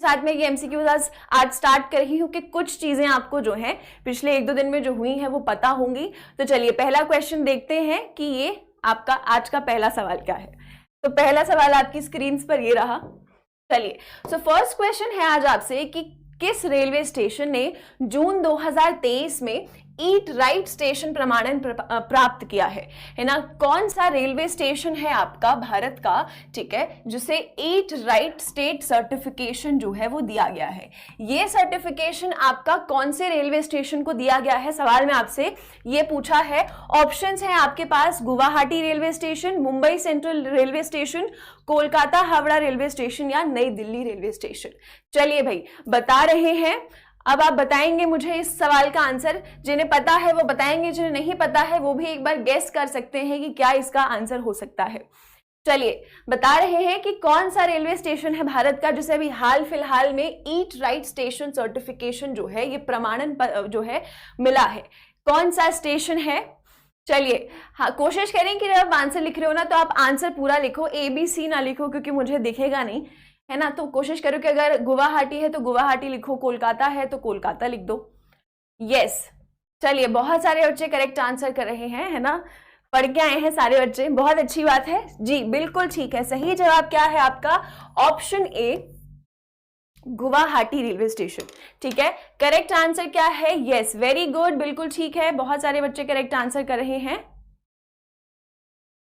साथ में ये एमसीक्यूज आज स्टार्ट कर रही हूँ कि कुछ चीजें आपको जो है पिछले 1-2 दिन में जो हुई हैं वो पता होंगी। तो चलिए पहला क्वेश्चन देखते हैं कि ये आपका आज का पहला सवाल क्या है। तो पहला सवाल आपकी स्क्रीन पर ये रहा। चलिए सो फर्स्ट क्वेश्चन है आज आपसे कि किस रेलवे स्टेशन ने जून 2023 में ईट राइट स्टेशन प्रमाणन प्राप्त किया है ना। कौन सा रेलवे स्टेशन है आपका भारत का, ठीक है, जिसे ईट राइट स्टेट सर्टिफिकेशन जो है वो दिया गया है। ये सर्टिफिकेशन आपका कौन से रेलवे स्टेशन को दिया गया है, सवाल में आपसे ये पूछा है। ऑप्शंस हैं आपके पास Guwahati railway station, Mumbai Central railway station, Kolkata Howrah railway station या नई दिल्ली रेलवे स्टेशन। चलिए भाई बता रहे हैं, अब आप बताएंगे मुझे इस सवाल का आंसर। जिन्हें पता है वो बताएंगे, जिन्हें नहीं पता है वो भी एक बार गेस कर सकते हैं कि क्या इसका आंसर हो सकता है। चलिए बता रहे हैं कि कौन सा रेलवे स्टेशन है भारत का जिसे अभी हाल फिलहाल में ईट राइट स्टेशन सर्टिफिकेशन जो है ये प्रमाणन जो है मिला है। कौन सा स्टेशन है? चलिए हाँ, कोशिश करें कि जब आप आंसर लिख रहे हो ना तो आप आंसर पूरा लिखो, ABC ना लिखो क्योंकि मुझे दिखेगा नहीं, है ना। तो कोशिश करो कि अगर गुवाहाटी है तो गुवाहाटी लिखो, कोलकाता है तो कोलकाता लिख दो। यस, चलिए बहुत सारे बच्चे करेक्ट आंसर कर रहे हैं, है ना, पढ़ के आए हैं सारे बच्चे, बहुत अच्छी बात है जी, बिल्कुल ठीक है। सही जवाब क्या है आपका? Option A Guwahati railway station, ठीक है। करेक्ट आंसर क्या है? यस, वेरी गुड, बिल्कुल ठीक है। बहुत सारे बच्चे करेक्ट आंसर कर रहे हैं,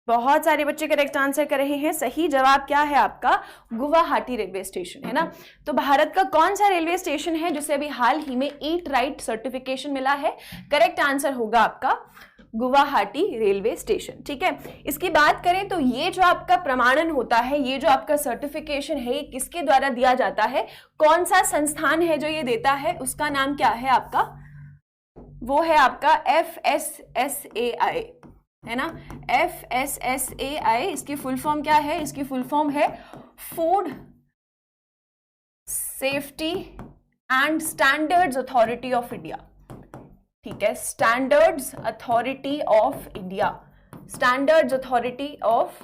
बहुत सारे बच्चे करेक्ट आंसर कर रहे हैं। सही जवाब क्या है आपका? गुवाहाटी रेलवे स्टेशन, है ना। तो भारत का कौन सा रेलवे स्टेशन है जिसे अभी हाल ही में ईट राइट सर्टिफिकेशन मिला है? करेक्ट आंसर होगा आपका गुवाहाटी रेलवे स्टेशन, ठीक है। इसकी बात करें तो ये जो आपका प्रमाणन होता है, ये जो आपका सर्टिफिकेशन है, ये किसके द्वारा दिया जाता है? कौन सा संस्थान है जो ये देता है? उसका नाम क्या है आपका? वो है आपका FSSAI, है ना, FSSAI। इसकी फुल फॉर्म क्या है? इसकी फुल फॉर्म है food safety and standards authority of India, ठीक है, standards authority of India, standards authority of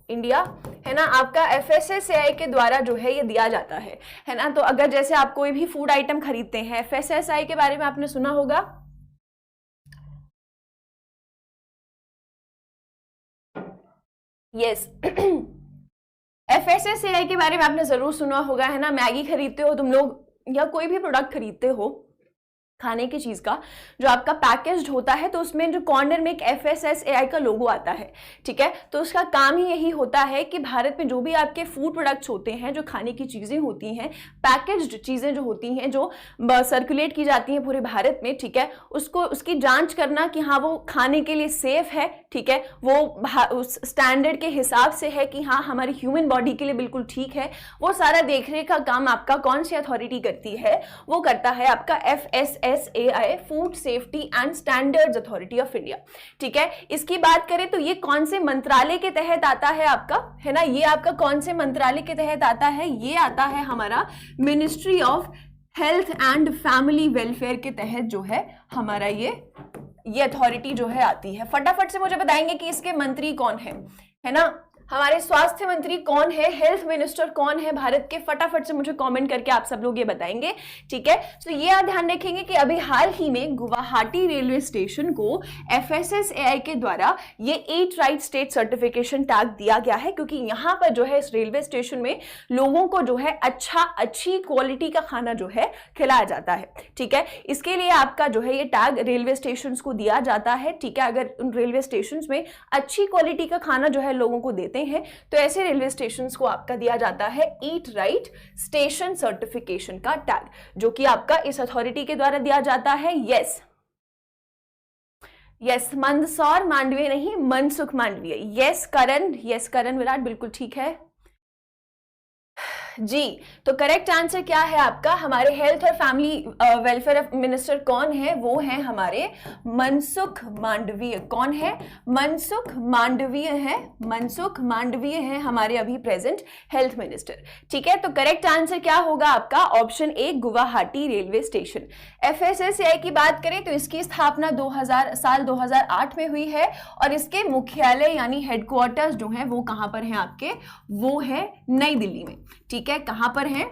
India, है ना। आपका FSSAI के द्वारा जो है ये दिया जाता है ना। तो अगर जैसे आप कोई भी फूड आइटम खरीदते हैं, FSSAI के बारे में आपने सुना होगा, यस FSSAI के बारे में आपने जरूर सुना होगा, है ना। मैगी खरीदते हो तुम लोग या कोई भी प्रोडक्ट खरीदते हो खाने की चीज का, जो आपका पैकेज्ड होता है तो उसमें जो कॉर्नर में एक FSSAI का लोगो आता है, ठीक है। तो उसका काम ही यही होता है कि भारत में जो भी आपके फूड प्रोडक्ट्स होते हैं, जो खाने की चीजें होती हैं, पैकेज्ड चीजें जो होती हैं, जो सर्कुलेट की जाती हैं पूरे भारत में, ठीक है, उसको उसकी जांच करना कि हाँ वो खाने के लिए सेफ है, ठीक है, वो उस स्टैंडर्ड के हिसाब से है कि हाँ हमारी ह्यूमन बॉडी के लिए बिल्कुल ठीक है। वो सारा देखरेख का काम आपका कौन सी अथॉरिटी करती है? वो करता है आपका FSSAI, food safety and standards authority of India, ठीक है। इसकी बात करें तो ये कौन से मंत्रालय के तहत आता है आपका, है ना, ये आपका कौन से मंत्रालय के तहत आता है? ये आता है हमारा ministry of health and family welfare के तहत जो है हमारा ये अथॉरिटी जो है आती है। फटाफट से मुझे बताएंगे कि इसके मंत्री कौन है ना। हमारे स्वास्थ्य मंत्री कौन है, हेल्थ मिनिस्टर कौन है भारत के? फटाफट से मुझे कमेंट करके आप सब लोग ये बताएंगे, ठीक है। तो ये आप ध्यान रखेंगे कि अभी हाल ही में गुवाहाटी रेलवे स्टेशन को FSSAI के द्वारा ये eat right state certification tag दिया गया है, क्योंकि यहाँ पर जो है इस रेलवे स्टेशन में लोगों को जो है अच्छी क्वालिटी का खाना जो है खिलाया जाता है, ठीक है। इसके लिए आपका जो है ये टैग रेलवे स्टेशन को दिया जाता है, ठीक है। अगर उन रेलवे स्टेशन में अच्छी क्वालिटी का खाना जो है लोगों को देते हैं तो ऐसे रेलवे स्टेशंस को आपका दिया जाता है ईट राइट स्टेशन सर्टिफिकेशन का टैग, जो कि आपका इस अथॉरिटी के द्वारा दिया जाता है। यस मंदसौर मांडवीय नहीं, मनसुख मांडवीय। यस करण विराट, बिल्कुल ठीक है जी। तो करेक्ट आंसर क्या है आपका? हमारे हेल्थ और फैमिली वेलफेयर मिनिस्टर कौन है? वो है हमारे मनसुख मांडवीय। कौन है? मनसुख मांडवीय है, मनसुख मांडवीय है हमारे अभी प्रेजेंट हेल्थ मिनिस्टर, ठीक है। तो करेक्ट आंसर क्या होगा आपका? Option A Guwahati railway station. FSSAI की बात करें तो इसकी स्थापना साल 2008 में हुई है और इसके मुख्यालय यानी हेडक्वार्टर्स जो है वो कहां पर है आपके? वो है नई दिल्ली में, ठीक ठीक है, कहां पर है,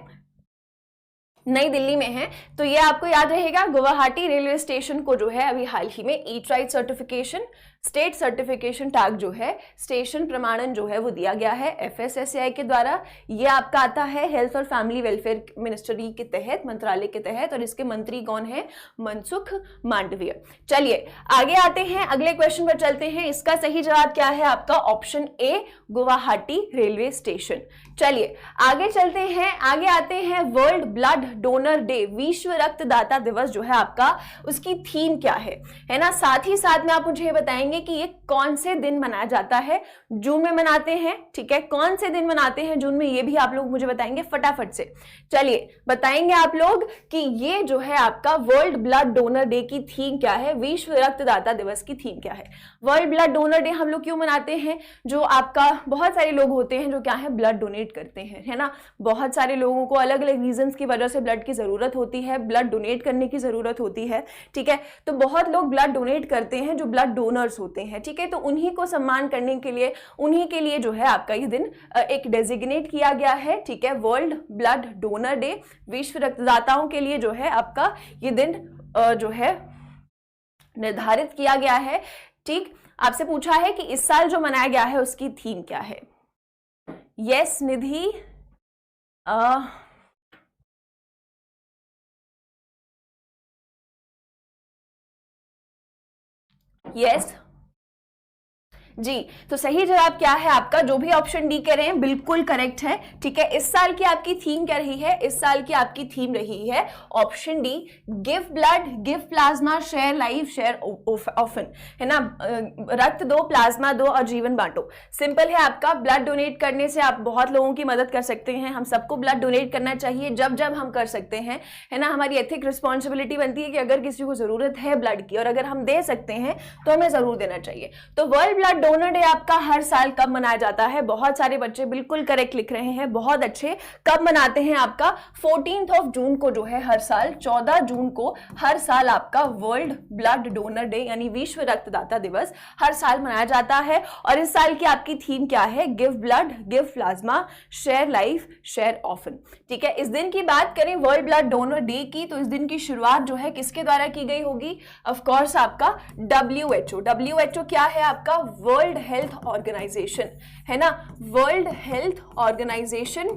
नई दिल्ली में है। तो ये आपको याद रहेगा, गुवाहाटी रेलवे स्टेशन को जो है अभी हाल ही में eat right certification, state certification tag जो है, स्टेशन प्रमाणन जो है वो दिया गया है FSSAI के द्वारा। ये आपका आता है हेल्थ और फैमिली वेलफेयर मिनिस्ट्री के तहत, मंत्रालय के तहत, और इसके मंत्री कौन है, मनसुख मांडविया। चलिए आगे आते हैं, अगले क्वेश्चन पर चलते हैं। इसका सही जवाब क्या है आपका, option A, Guwahati railway station. चलिए आगे चलते हैं, आगे आते हैं, वर्ल्ड ब्लड डोनर डे, विश्व रक्तदाता दिवस जो है आपका, उसकी थीम क्या है ना। साथ ही साथ में आप मुझे बताएंगे कि ये कौन से दिन मनाया जाता है, जून में मनाते हैं, ठीक है, कौन से दिन मनाते हैं जून में, ये भी आप लोग मुझे बताएंगे फटाफट से। चलिए बताएंगे आप लोग कि ये जो है आपका वर्ल्ड ब्लड डोनर डे की थीम क्या है, विश्व रक्तदाता दिवस की थीम क्या है। वर्ल्ड ब्लड डोनर डे हम लोग क्यों मनाते हैं, जो आपका बहुत सारे लोग होते हैं जो क्या है, ब्लड डोनेट करते हैं, है ना। बहुत सारे लोगों को अलग अलग रीजंस की वजह से ब्लड की जरूरत होती है, ब्लड डोनेट करने की जरूरत होती है, ठीक है। तो बहुत लोग ब्लड डोनेट करते हैं जो ब्लड डोनर्स होते हैं, ठीक है। तो उन्हीं को सम्मान करने के लिए, उन्हीं के लिए जो है आपका ये दिन एक डेजिग्नेट किया गया है, ठीक है, वर्ल्ड ब्लड डोनर डे, विश्व रक्तदाताओं के लिए जो है आपका ये दिन जो है निर्धारित किया गया है, ठीक। आपसे पूछा है कि इस साल जो मनाया गया है उसकी थीम क्या है। यस निधि, यस जी, तो सही जवाब क्या है आपका, जो भी ऑप्शन डी कह रहे हैं बिल्कुल करेक्ट है, ठीक है। इस साल की आपकी थीम क्या रही है, इस साल की आपकी थीम रही है option D, give blood, give plasma, share life, share often, है ना। रक्त दो, प्लाज्मा दो और जीवन बांटो। सिंपल है आपका, ब्लड डोनेट करने से आप बहुत लोगों की मदद कर सकते हैं। हम सबको ब्लड डोनेट करना चाहिए जब जब हम कर सकते हैं, है ना। हमारी एथिक रिस्पॉन्सिबिलिटी बनती है कि अगर किसी को जरूरत है ब्लड की और अगर हम दे सकते हैं तो हमें जरूर देना चाहिए। तो वर्ल्ड ब्लड डोनर डे आपका हर साल कब मनाया जाता है, बहुत सारे बच्चे बिल्कुल करेक्ट लिख रहे हैं, बहुत अच्छे। कब मनाते हैं आपका, 14 जून को जो है हर साल, 14 जून को हर साल आपका वर्ल्ड ब्लड डोनर डे यानी विश्व रक्तदाता दिवस हर साल मनाया जाता है। और इस साल की आपकी थीम क्या है, give blood, give plasma, share life, share often, ठीक है। इस दिन की बात करें वर्ल्ड ब्लड डोनर डे की, तो इस दिन की शुरुआत जो है किसके द्वारा की गई होगी, ऑफ कोर्स आपका WHO क्या है आपका, वर्ल्ड हेल्थ ऑर्गेनाइजेशन, है ना, वर्ल्ड हेल्थ ऑर्गेनाइजेशन,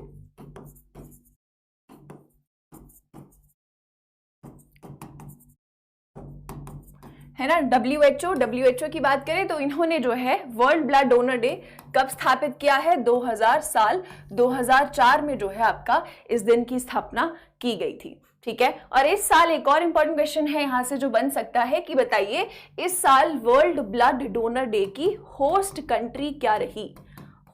है ना। WHO की बात करें तो इन्होंने जो है वर्ल्ड ब्लड डोनर डे कब स्थापित किया है, 2004 में जो है आपका इस दिन की स्थापना की गई थी, ठीक है। और इस साल एक और इंपॉर्टेंट क्वेश्चन है यहां से जो बन सकता है कि बताइए इस साल वर्ल्ड ब्लड डोनर डे की होस्ट कंट्री क्या रही,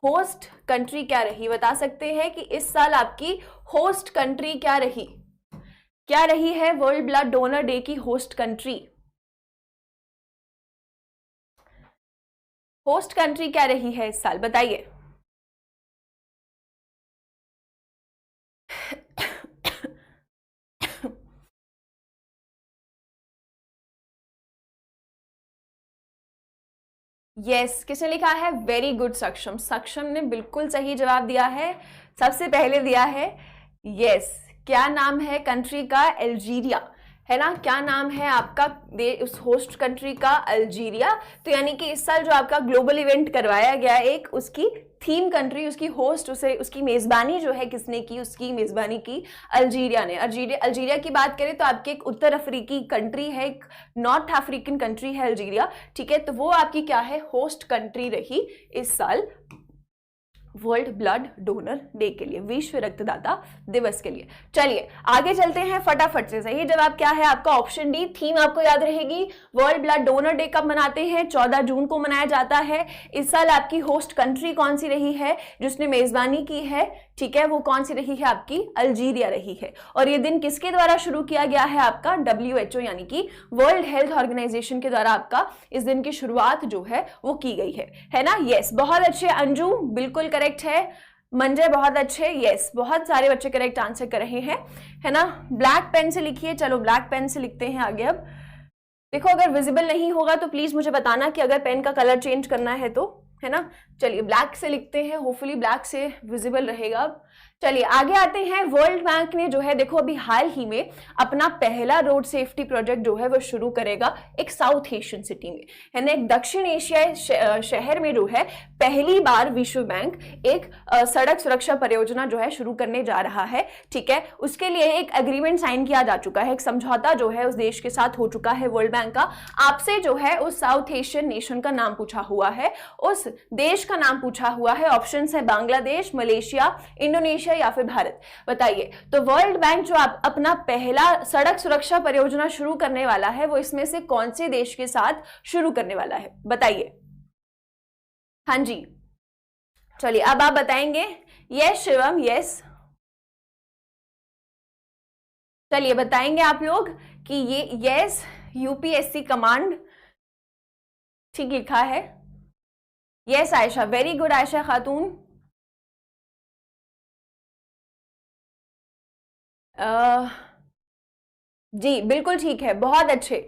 होस्ट कंट्री क्या रही, बता सकते हैं कि इस साल आपकी होस्ट कंट्री क्या रही, क्या रही है वर्ल्ड ब्लड डोनर डे की होस्ट कंट्री, होस्ट कंट्री क्या रही है इस साल, बताइए। यस, किसने लिखा है, वेरी गुड सक्षम, सक्षम ने बिल्कुल सही जवाब दिया है, सबसे पहले दिया है। यस, क्या नाम है कंट्री का, अल्जीरिया, है ना। क्या नाम है आपका उस होस्ट कंट्री का, अल्जीरिया। तो यानी कि इस साल जो आपका ग्लोबल इवेंट करवाया गया एक, उसकी थीम कंट्री, उसकी होस्ट, उसे उसकी मेजबानी जो है किसने की, उसकी मेजबानी की अल्जीरिया ने। अल्जीरिया की बात करें तो आपकी एक उत्तर अफ्रीकी कंट्री है, एक नॉर्थ अफ्रीकन कंट्री है अल्जीरिया, ठीक है। तो वो आपकी क्या है, होस्ट कंट्री रही इस साल वर्ल्ड ब्लड डोनर डे के लिए, विश्व रक्तदाता दिवस के लिए। चलिए आगे चलते हैं फटाफट से। सही जवाब क्या है आपका, ऑप्शन डी, थीम आपको याद रहेगी। वर्ल्ड ब्लड डोनर डे कब मनाते हैं, 14 जून को मनाया जाता है। इस साल आपकी होस्ट कंट्री कौन सी रही है, जिसने मेजबानी की है, ठीक है, वो कौन सी रही है आपकी, अल्जीरिया रही है। और ये दिन किसके द्वारा शुरू किया गया है आपका, WHO यानी कि वर्ल्ड हेल्थ ऑर्गेनाइजेशन के द्वारा आपका इस दिन की शुरुआत जो है वो की गई है ना। यस, बहुत अच्छे अंजू, बिल्कुल करेक्ट है। मंजय बहुत अच्छे, यस, बहुत सारे बच्चे करेक्ट आंसर कर रहे हैं, है ना। ब्लैक पेन से लिखिए, चलो ब्लैक पेन से लिखते हैं आगे। अब देखो अगर विजिबल नहीं होगा तो प्लीज मुझे बताना कि अगर पेन का कलर चेंज करना है तो, है ना। चलिए ब्लैक से लिखते हैं, होपफुली ब्लैक से विजिबल रहेगा। चलिए आगे आते हैं। वर्ल्ड बैंक ने जो है देखो अभी हाल ही में अपना पहला रोड सेफ्टी प्रोजेक्ट जो है वो शुरू करेगा एक साउथ एशियन सिटी में, है ना, एक दक्षिण एशियाई शहर में जो है पहली बार विश्व बैंक एक सड़क सुरक्षा परियोजना जो है शुरू करने जा रहा है। ठीक है, उसके लिए एक एग्रीमेंट साइन किया जा चुका है, एक समझौता जो है उस देश के साथ हो चुका है वर्ल्ड बैंक का। आपसे जो है उस साउथ एशियन नेशन का नाम पूछा हुआ है, उस देश का नाम पूछा हुआ है। ऑप्शन है बांग्लादेश, मलेशिया, इंडोनेशिया या फिर भारत। बताइए, तो वर्ल्ड बैंक जो आप अपना पहला सड़क सुरक्षा परियोजना शुरू करने वाला है वो इसमें से कौन से देश के साथ शुरू करने वाला है, बताइए। हाँ जी, चलिए अब आप बताएंगे। यस शिवम, यस, चलिए बताएंगे आप लोग कि ये यस यूपीएससी कमांड ठीक लिखा है। Yes Ayesha, very good Ayesha खातून। जी बिल्कुल ठीक है, बहुत अच्छे।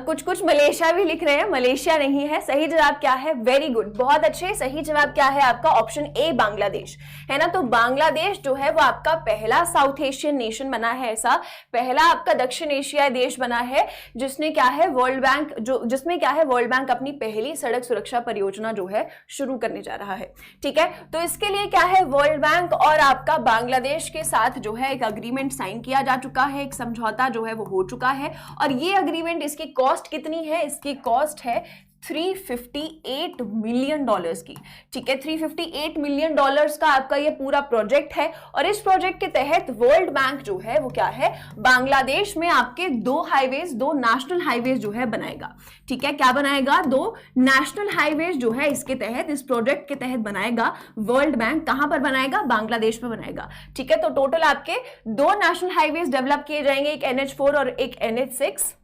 कुछ कुछ मलेशिया भी लिख रहे हैं, मलेशिया नहीं है। सही जवाब क्या है? वेरी गुड, बहुत अच्छे। सही जवाब क्या है आपका? ऑप्शन ए बांग्लादेश, है ना। तो बांग्लादेश जो है वो आपका पहला साउथ एशियन नेशन बना है, ऐसा पहला आपका दक्षिण एशियाई देश बना है जिसने क्या है वर्ल्ड बैंक जिसमें क्या है वर्ल्ड बैंक अपनी पहली सड़क सुरक्षा परियोजना जो है शुरू करने जा रहा है। ठीक है, तो इसके लिए क्या है वर्ल्ड बैंक और आपका बांग्लादेश के साथ जो है एक अग्रीमेंट साइन किया जा चुका है, एक समझौता जो है वो हो चुका है। और ये अग्रीमेंट, इसकी कॉस्ट कितनी है? इसकी कॉस्ट है $358 मिलियन की। ठीक है, $358 मिलियन का आपका ये पूरा प्रोजेक्ट है। और इस प्रोजेक्ट के तहत वर्ल्ड बैंक जो है वो क्या है बांग्लादेश में आपके दो नेशनल हाईवेज जो है बनाएगा। ठीक है, क्या बनाएगा? दो नेशनल हाईवेज जो है इसके तहत, इस प्रोजेक्ट के तहत बनाएगा वर्ल्ड बैंक। कहां पर बनाएगा? बांग्लादेश में बनाएगा। ठीक है, तो टोटल आपके दो नेशनल हाईवेज डेवलप किए जाएंगे, एक NH4 और एक NH6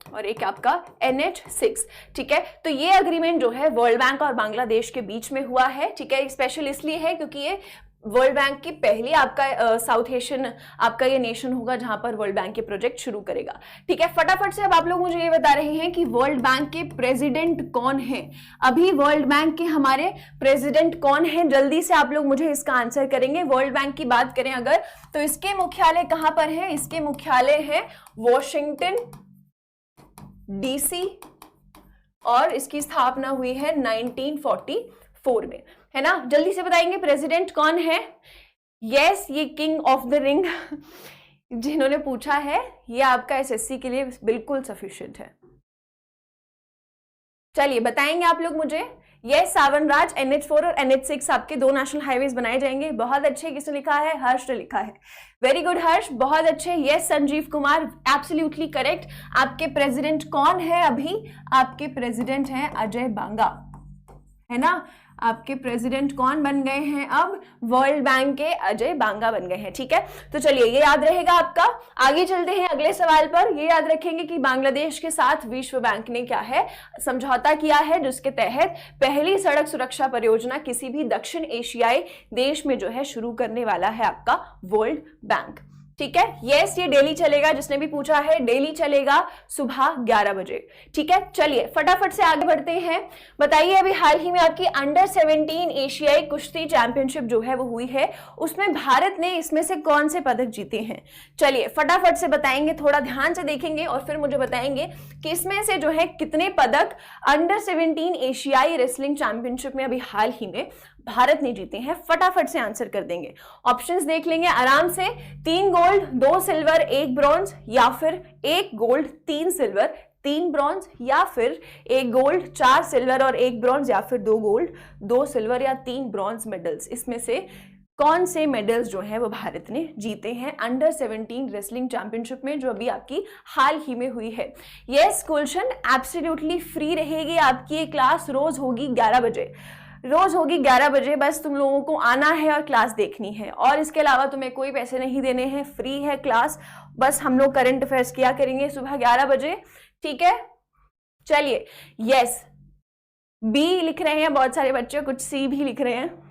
और एक आपका NH6। ठीक है, तो ये अग्रीमेंट जो है वर्ल्ड बैंक और बांग्लादेश के बीच में हुआ है। ठीक है, स्पेशल इसलिए है क्योंकि ये वर्ल्ड बैंक की पहली आपका साउथ एशियन आपका ये नेशन होगा जहां पर वर्ल्ड बैंक के प्रोजेक्ट शुरू करेगा। ठीक है, फटाफट से अब आप लोग मुझे ये बता रहे हैं कि वर्ल्ड बैंक के प्रेसिडेंट कौन है। अभी वर्ल्ड बैंक के हमारे प्रेसिडेंट कौन है? जल्दी से आप लोग मुझे इसका आंसर करेंगे। वर्ल्ड बैंक की बात करें अगर, तो इसके मुख्यालय कहां पर है? इसके मुख्यालय है वॉशिंगटन DC और इसकी स्थापना हुई है 1944 में, है ना। जल्दी से बताएंगे प्रेसिडेंट कौन है। यस, ये किंग ऑफ द रिंग जिन्होंने पूछा है, ये आपका SSC के लिए बिल्कुल सफिशिएंट है। चलिए बताएंगे आप लोग मुझे। यस सावन राज, NH4 और NH6 आपके दो नेशनल हाईवेज बनाए जाएंगे। बहुत अच्छे। किसने लिखा है? हर्ष ने लिखा है। वेरी गुड हर्ष, बहुत अच्छे। Yes Sanjeev Kumar, absolutely correct. आपके प्रेसिडेंट कौन है अभी? आपके प्रेसिडेंट हैं अजय बांगा, है ना। आपके प्रेसिडेंट कौन बन गए हैं अब? वर्ल्ड बैंक के अजय बांगा बन गए हैं। ठीक है, तो चलिए ये याद रहेगा आपका। आगे चलते हैं अगले सवाल पर। ये याद रखेंगे कि बांग्लादेश के साथ विश्व बैंक ने क्या है समझौता किया है, जिसके तहत पहली सड़क सुरक्षा परियोजना किसी भी दक्षिण एशियाई देश में जो है शुरू करने वाला है आपका वर्ल्ड बैंक। ठीक है, यस ये डेली चलेगा, जिसने भी पूछा है डेली चलेगा सुबह 11 बजे। ठीक है, चलिए फटाफट से आगे बढ़ते हैं। बताइए, अभी हाल ही में आपकी अंडर 17 एशियाई कुश्ती चैंपियनशिप जो है वो हुई है, उसमें भारत ने इसमें से कौन से पदक जीते हैं? चलिए फटाफट से बताएंगे, थोड़ा ध्यान से देखेंगे और फिर मुझे बताएंगे कि इसमें से जो है कितने पदक अंडर 17 एशियाई रेसलिंग चैंपियनशिप में अभी हाल ही में भारत ने जीते हैं। फटाफट से आंसर कर देंगे। ऑप्शंस देख लेंगे आराम से। 3 गोल्ड 2 सिल्वर 1 ब्रॉन्ज, या फिर 1 गोल्ड 3 सिल्वर 3 ब्रॉन्ज, या फिर 1 गोल्ड 4 सिल्वर और 1 ब्रॉन्ज, या फिर 2 गोल्ड 2 सिल्वर या 3 ब्रॉन्ज मेडल्स। इसमें से कौन से मेडल्स जो हैं वो भारत ने जीते हैं अंडर 17 रेसलिंग चैंपियनशिप में, जो अभी आपकी हाल ही में हुई है? यस गुलशन, एब्सोल्युटली फ्री रहेगी आपकी ये क्लास। रोज होगी 11 बजे, रोज होगी 11 बजे। बस तुम लोगों को आना है और क्लास देखनी है, और इसके अलावा तुम्हें कोई पैसे नहीं देने हैं, फ्री है क्लास। बस हम लोग करंट अफेयर्स किया करेंगे सुबह 11 बजे। ठीक है, चलिए। यस बी लिख रहे हैं बहुत सारे बच्चे, कुछ सी भी लिख रहे हैं।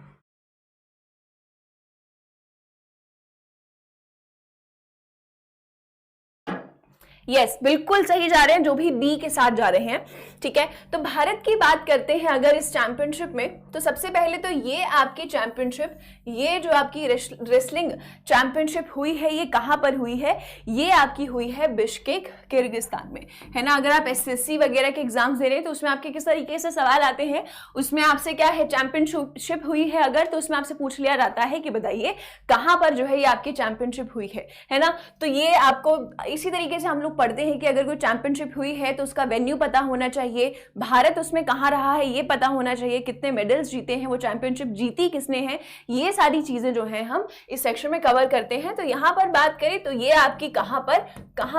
यस बिल्कुल सही जा रहे हैं, जो भी बी के साथ जा रहे हैं। ठीक है। तो भारत की बात करते हैं अगर इस चैंपियनशिप में, तो सबसे पहले तो ये आपकी चैंपियनशिप, ये जो आपकी रेसलिंग चैंपियनशिप हुई है, ये कहाँ पर हुई है? ये आपकी हुई है बिश्केक, किर्गिस्तान में, है ना। अगर आप एसएससी वगैरह के एग्जाम्स दे रहे हैं तो उसमें आपके किस तरीके से सवाल आते हैं, उसमें आपसे क्या है, चैंपियनशिप हुई है अगर, तो उसमें आपसे पूछ लिया जाता है कि बताइए कहाँ पर जो है ये आपकी चैंपियनशिप हुई है ना। तो ये आपको इसी तरीके से हम लोग पढ़ते हैं कि अगर कोई चैंपियनशिप हुई है तो उसका वेन्यू पता होना चाहिए, भारत उसमें कहाँ रहा है ये पता होना चाहिए, कितने मेडल्स जीते हैं, वो चैंपियनशिप जीती किसने है, ये सारी चीजें जो है हम इस सेक्शन में कवर करते हैं। तो यहां पर बात करें तो ये आपकी कहां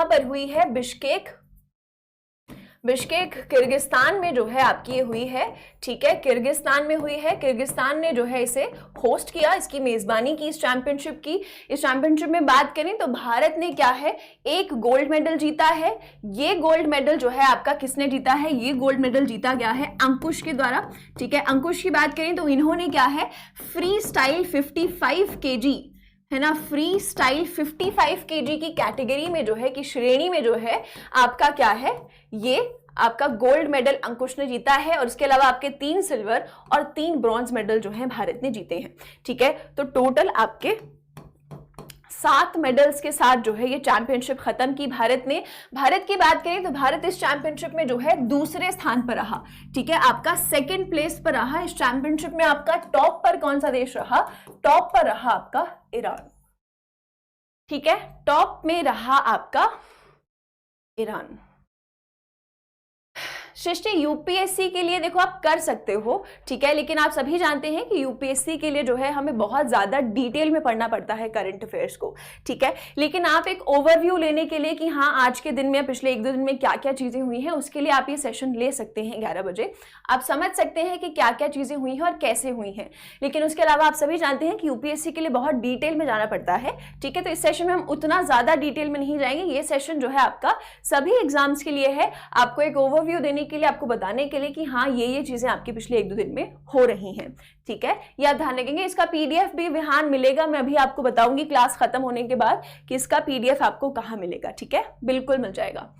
पर हुई है? बिश्केक किर्गिस्तान में जो है आपकी ये हुई है, ठीक है, किर्गिस्तान में हुई है। किर्गिस्तान ने जो है इसे होस्ट किया, इसकी मेजबानी की इस चैंपियनशिप की। इस चैंपियनशिप में बात करें तो भारत ने क्या है, एक गोल्ड मेडल जीता है। ये गोल्ड मेडल जो है आपका किसने जीता है? ये गोल्ड मेडल जीता गया है अंकुश के द्वारा, ठीक है। अंकुश की बात करें तो इन्होंने क्या है, फ्री स्टाइल 55 kg, है ना, फ्री स्टाइल 55 kg की कैटेगरी में जो है, कि श्रेणी में जो है आपका क्या है, ये आपका गोल्ड मेडल अंकुश ने जीता है। और इसके अलावा आपके 3 सिल्वर और 3 ब्रॉन्ज मेडल जो है भारत ने जीते हैं, ठीक है। तो टोटल आपके 7 मेडल्स के साथ जो है ये चैंपियनशिप खत्म की भारत ने। भारत की बात करें तो भारत इस चैंपियनशिप में जो है दूसरे स्थान पर रहा, ठीक है, आपका 2nd प्लेस पर रहा। इस चैंपियनशिप में आपका टॉप पर कौन सा देश रहा? टॉप पर रहा आपका ईरान, ठीक है, टॉप में रहा आपका ईरान। सृष्टि, यूपीएससी के लिए देखो आप कर सकते हो, ठीक है, लेकिन आप सभी जानते हैं कि यूपीएससी के लिए जो है हमें बहुत ज्यादा डिटेल में पढ़ना पड़ता है करंट अफेयर्स को, ठीक है। लेकिन आप एक ओवरव्यू लेने के लिए कि हाँ आज के दिन में, पिछले 1-2 दिन में क्या क्या चीजें हुई हैं, उसके लिए आप ये सेशन ले सकते हैं 11 बजे। आप समझ सकते हैं कि क्या क्या चीजें हुई हैं और कैसे हुई हैं। लेकिन उसके अलावा आप सभी जानते हैं कि यूपीएससी के लिए बहुत डिटेल में जाना पड़ता है, ठीक है। तो इस सेशन में हम उतना ज्यादा डिटेल में नहीं जाएंगे। ये सेशन जो है आपका सभी एग्जाम्स के लिए है, आपको एक ओवरव्यू देने के लिए, आपको बताने के लिए कि हाँ ये चीजें आपके पिछले 1-2 दिन में हो रही हैं, ठीक है। ये आप ध्यान रखेंगे। इसका पीडीएफ भी विहान मिलेगा, मैं अभी आपको बताऊंगी क्लास खत्म होने के बाद कि इसका पीडीएफ आपको कहाँ मिलेगा, ठीक है, बिल्कुल मिल जाएगा,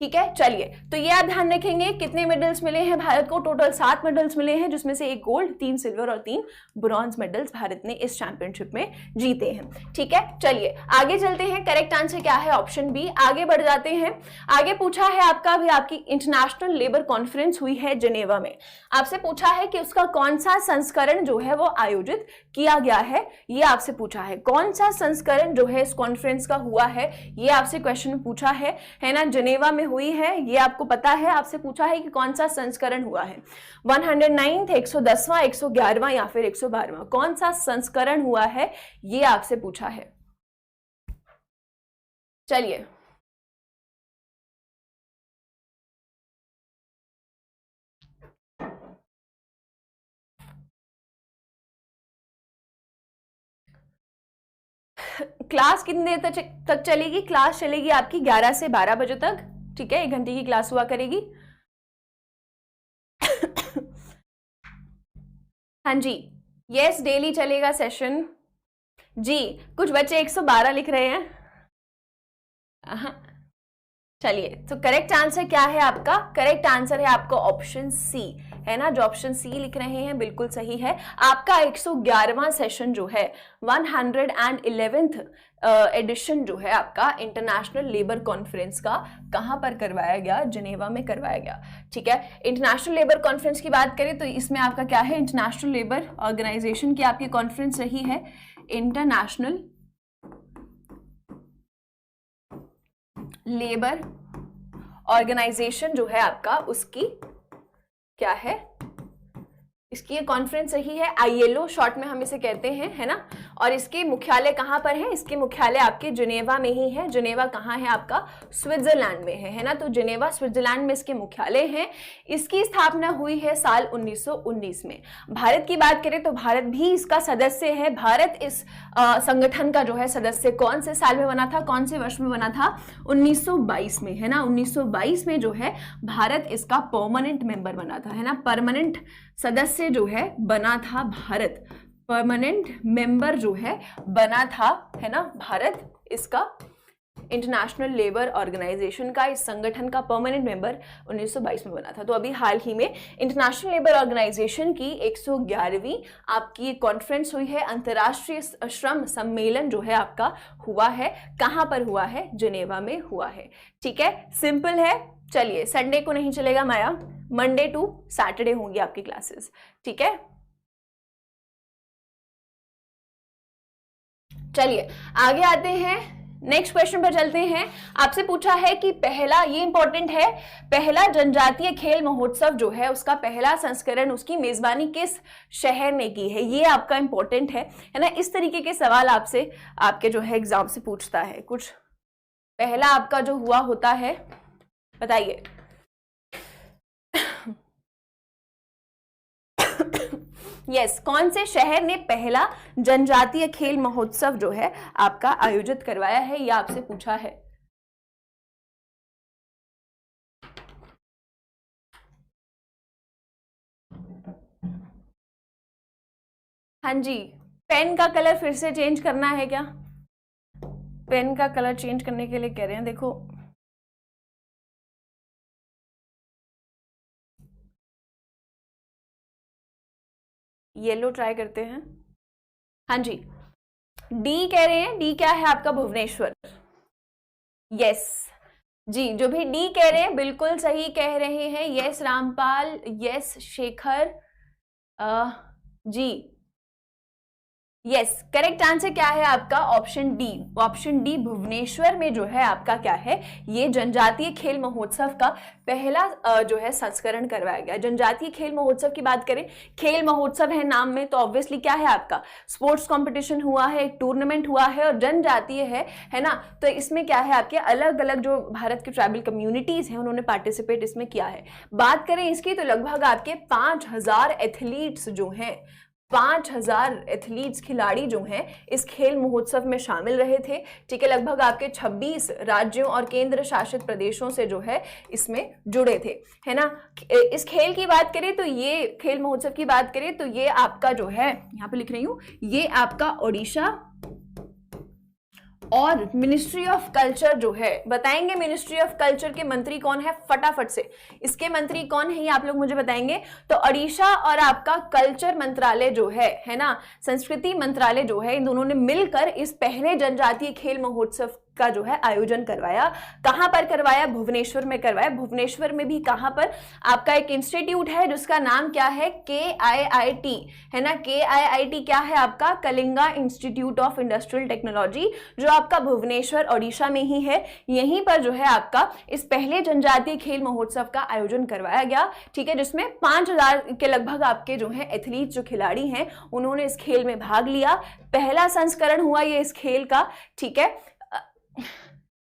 ठीक है। चलिए, तो ये आप ध्यान रखेंगे कितने मेडल्स मिले हैं भारत को, टोटल 7 मेडल्स मिले हैं, जिसमें से 1 गोल्ड, 3 सिल्वर और 3 ब्रॉन्ज मेडल्स भारत ने इस चैंपियनशिप में जीते हैं, ठीक है। चलिए आगे चलते हैं, करेक्ट आंसर क्या है? Option B. आगे बढ़ जाते हैं। आगे पूछा है आपका भी, आपकी इंटरनेशनल लेबर कॉन्फ्रेंस हुई है जिनेवा में, आपसे पूछा है कि उसका कौन सा संस्करण जो है वो आयोजित किया गया है, ये आपसे पूछा है। कौन सा संस्करण जो है इस कॉन्फ्रेंस का हुआ है, ये आपसे क्वेश्चन पूछा है ना। जिनेवा में हुई है, ये आपको पता है। आपसे पूछा है कि कौन सा संस्करण हुआ है, 109th, 110वां, 111वां या फिर 112वां, कौन सा संस्करण हुआ है, ये आपसे पूछा है। चलिए क्लास कितनी देर तक चलेगी? क्लास चलेगी आपकी 11 से 12 बजे तक, ठीक है, 1 घंटे की क्लास हुआ करेगी। हाँ जी, यस, डेली चलेगा सेशन जी। कुछ बच्चे 112 लिख रहे हैं। चलिए, तो करेक्ट आंसर क्या है आपका? करेक्ट आंसर है आपका ऑप्शन सी, है ना, जो ऑप्शन सी लिख रहे हैं बिल्कुल सही है। आपका 111वां सेशन जो है, 111th एडिशन जो है आपका इंटरनेशनल लेबर कॉन्फ्रेंस का कहां पर करवाया गया? जिनेवा में करवाया गया, ठीक है। इंटरनेशनल लेबर कॉन्फ्रेंस की बात करें तो इसमें आपका क्या है, इंटरनेशनल लेबर ऑर्गेनाइजेशन की आपकी कॉन्फ्रेंस रही है। इंटरनेशनल लेबर ऑर्गेनाइजेशन जो है आपका, उसकी क्या है, इसकी ये कॉन्फ्रेंस रही है। ILO शॉर्ट में हम इसे कहते हैं, है ना। और इसके मुख्यालय कहाँ पर है? इसके मुख्यालय आपके जिनेवा में ही है। जिनेवा कहाँ है आपका? स्विट्जरलैंड में है ना। तो जिनेवा स्विट्जरलैंड में इसके मुख्यालय है। इसकी स्थापना हुई है साल 1919 में। भारत की बात करें तो भारत भी इसका सदस्य है। भारत इस संगठन का जो है सदस्य कौन से साल में बना था, कौन से वर्ष में बना था? 1922 में, है ना। 1922 में जो है भारत इसका परमानेंट मेंबर बना था, है ना। परमानेंट सदस्य जो है बना था भारत, परमानेंट मेंबर जो है बना था, है ना, भारत इसका इंटरनेशनल लेबर ऑर्गेनाइजेशन का, इस संगठन का परमानेंट मेंबर 1922 में बना था। तो अभी हाल ही में इंटरनेशनल लेबर ऑर्गेनाइजेशन की 111वीं आपकी कॉन्फ्रेंस हुई है, अंतर्राष्ट्रीय श्रम सम्मेलन जो है आपका हुआ है। कहाँ पर हुआ है? जिनेवा में हुआ है। ठीक है, सिंपल है। चलिए, संडे को नहीं चलेगा माया, मंडे टू सैटरडे होंगी आपकी क्लासेस। ठीक है, चलिए आगे आते हैं, नेक्स्ट क्वेश्चन पर चलते हैं। आपसे पूछा है कि पहला, ये इंपॉर्टेंट है, पहला जनजातीय खेल महोत्सव जो है उसका पहला संस्करण, उसकी मेजबानी किस शहर ने की है? ये आपका इंपॉर्टेंट है ना। इस तरीके के सवाल आपसे आपके जो है एग्जाम से पूछता है कुछ। पहला आपका जो हुआ होता है, बताइए। यस, कौन से शहर ने पहला जनजातीय खेल महोत्सव जो है आपका आयोजित करवाया है? यह आपसे पूछा है। हाँ जी, पेन का कलर फिर से चेंज करना है क्या? पेन का कलर चेंज करने के लिए कह रहे हैं। देखो, येलो ट्राई करते हैं। हाँ जी, डी कह रहे हैं। डी क्या है आपका? भुवनेश्वर। यस जी, जो भी डी कह रहे हैं बिल्कुल सही कह रहे हैं। Yes Rampal, yes Shekhar ji, yes, correct answer क्या है आपका? Option D. Option D, Bhubaneswar में जो है आपका क्या है, ये जनजातीय खेल महोत्सव का पहला जो है संस्करण करवाया गया। जनजातीय खेल महोत्सव की बात करें, खेल महोत्सव है नाम में, तो ऑब्वियसली क्या है आपका? स्पोर्ट्स कंपटीशन हुआ है, एक टूर्नामेंट हुआ है, और जनजातीय है ना। तो इसमें क्या है आपके अलग अलग जो भारत की ट्राइबल कम्युनिटीज हैं उन्होंने पार्टिसिपेट इसमें किया है। बात करें इसकी तो लगभग आपके 5000 एथलीट्स जो हैं, 5000 एथलीट्स, खिलाड़ी जो हैं इस खेल महोत्सव में शामिल रहे थे। ठीक है, लगभग आपके 26 राज्यों और केंद्र शासित प्रदेशों से जो है इसमें जुड़े थे, है ना। इस खेल की बात करें तो ये खेल महोत्सव की बात करें तो ये आपका जो है, यहाँ पे लिख रही हूँ, ये आपका ओडिशा और मिनिस्ट्री ऑफ कल्चर जो है, बताएंगे मिनिस्ट्री ऑफ कल्चर के मंत्री कौन है? फटाफट से इसके मंत्री कौन है ये आप लोग मुझे बताएंगे। तो ओडिशा और आपका कल्चर मंत्रालय जो है ना, संस्कृति मंत्रालय जो है, इन दोनों ने मिलकर इस पहले जनजातीय खेल महोत्सव का जो है आयोजन करवाया। कहां पर करवाया? भुवनेश्वर में करवाया। भुवनेश्वर में भी कहां पर? आपका एक इंस्टीट्यूट है जिसका नाम क्या है? KIIT, है ना। KIIT क्या है आपका? Kalinga institute of industrial technology, जो आपका भुवनेश्वर ओडिशा में ही है। यहीं पर जो है आपका इस पहले जनजातीय खेल महोत्सव का आयोजन करवाया गया। ठीक है, जिसमें 5000 के लगभग आपके जो है एथलीट, जो खिलाड़ी हैं, उन्होंने इस खेल में भाग लिया। पहला संस्करण हुआ ये इस खेल का। ठीक है,